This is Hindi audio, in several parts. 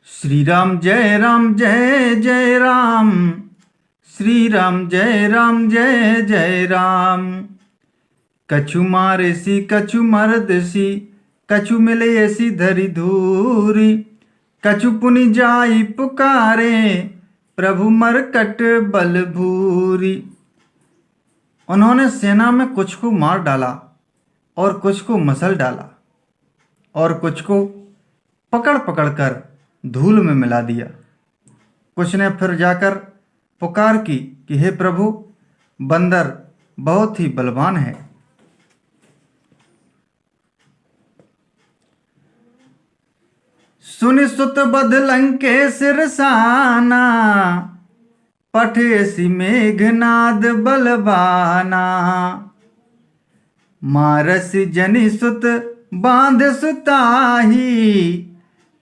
श्री राम जय जय राम। श्री राम जय जय राम। कछु मारे सी कछु मर्द सी, कछु मिले ऐसी धरी धूरी। कछु पुनि जाई पुकारे, प्रभु मरकट बल भूरी। उन्होंने सेना में कुछ को मार डाला और कुछ को मसल डाला और कुछ को पकड़ पकड़ कर धूल में मिला दिया। कुछ ने फिर जाकर पुकार की कि हे प्रभु, बंदर बहुत ही बलवान है। सुनि सुत बध लंके सिरसाना, पठेसी मेघनाद बलवाना। मारसी जनि सुत बांध सुताही,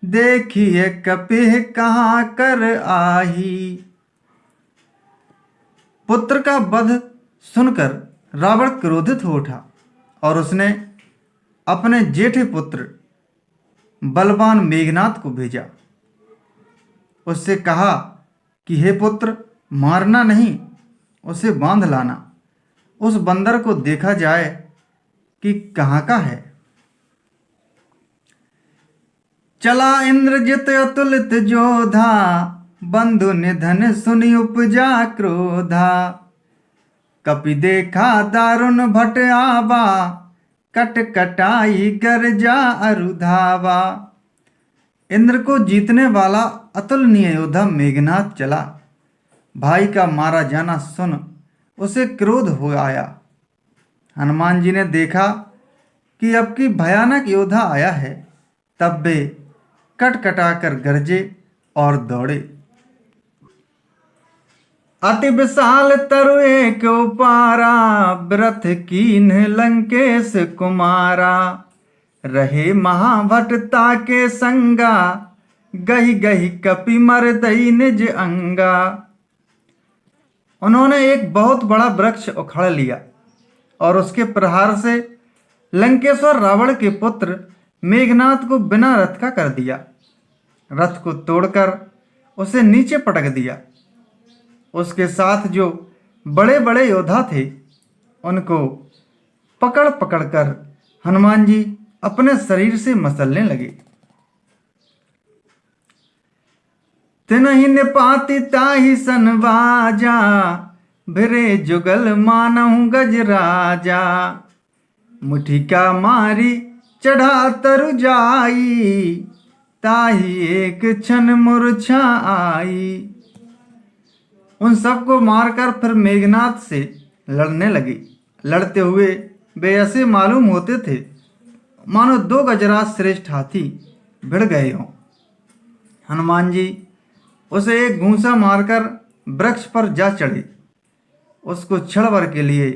देखिए कपिह कहाँ कर आही। पुत्र का वध सुनकर रावण क्रोधित हो उठा और उसने अपने जेठे पुत्र बलवान मेघनाद को भेजा। उससे कहा कि हे पुत्र, मारना नहीं, उसे बांध लाना। उस बंदर को देखा जाए कि कहाँ का है। चला इंद्रजित अतुलित जोधा, बंधु निधन सुनि उपजा क्रोधा। कपि देखा दारुण भट आवा, कट कटाई गर्जा अरुधावा। इंद्र को जीतने वाला अतुलनीय योद्धा मेघनाद चला। भाई का मारा जाना सुन उसे क्रोध हो आया। हनुमान जी ने देखा कि अब की भयानक योद्धा आया है, तब वे कटकटाकर गरजे और दौड़े। अति विशाल तरु एक उपारा, व्रथ कीन लंकेश कुमारा। रहे महाभटता के संगा, गही गही कपि मरदई निज अंगा। उन्होंने एक बहुत बड़ा वृक्ष उखाड़ लिया और उसके प्रहार से लंकेश्वर रावण के पुत्र मेघनाद को बिना रथ का कर दिया। रथ को तोड़कर उसे नीचे पटक दिया। उसके साथ जो बड़े बड़े योद्धा थे, उनको पकड़ पकड़ कर हनुमान जी अपने शरीर से मसलने लगे। तिनहि निपाति ताहि सन बाजा, भिरे जुगल मानहु गजराजा। मुठिका मारी चढ़ा तरु जाई, ताही एक क्षण मूर्छा आई। उन सबको मारकर फिर मेघनाद से लड़ने लगे। लड़ते हुए वे ऐसे मालूम होते थे मानो दो गजराज श्रेष्ठ हाथी भिड़ गए हों। हनुमान जी उसे एक घूंसा मारकर वृक्ष पर जा चढ़े। उसको क्षण भर के लिए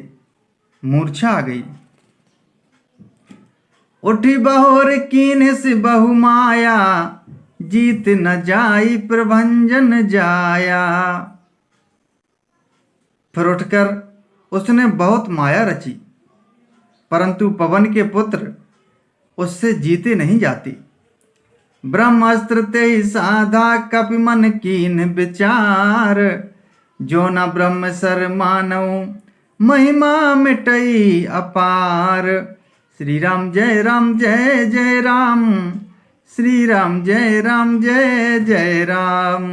मूर्छा आ गई। उठी बहोर कीन से बहु माया, जीत न जाई प्रभंजन जाया। फिर उठकर उसने बहुत माया रची, परंतु पवन के पुत्र उससे जीते नहीं जाते। ब्रह्मास्त्र ते साधा, कपि मन कीन विचार। जो न ब्रह्म सर मानव, महिमा मिटई अपार। श्री राम जय जय राम। श्री राम जय जय राम।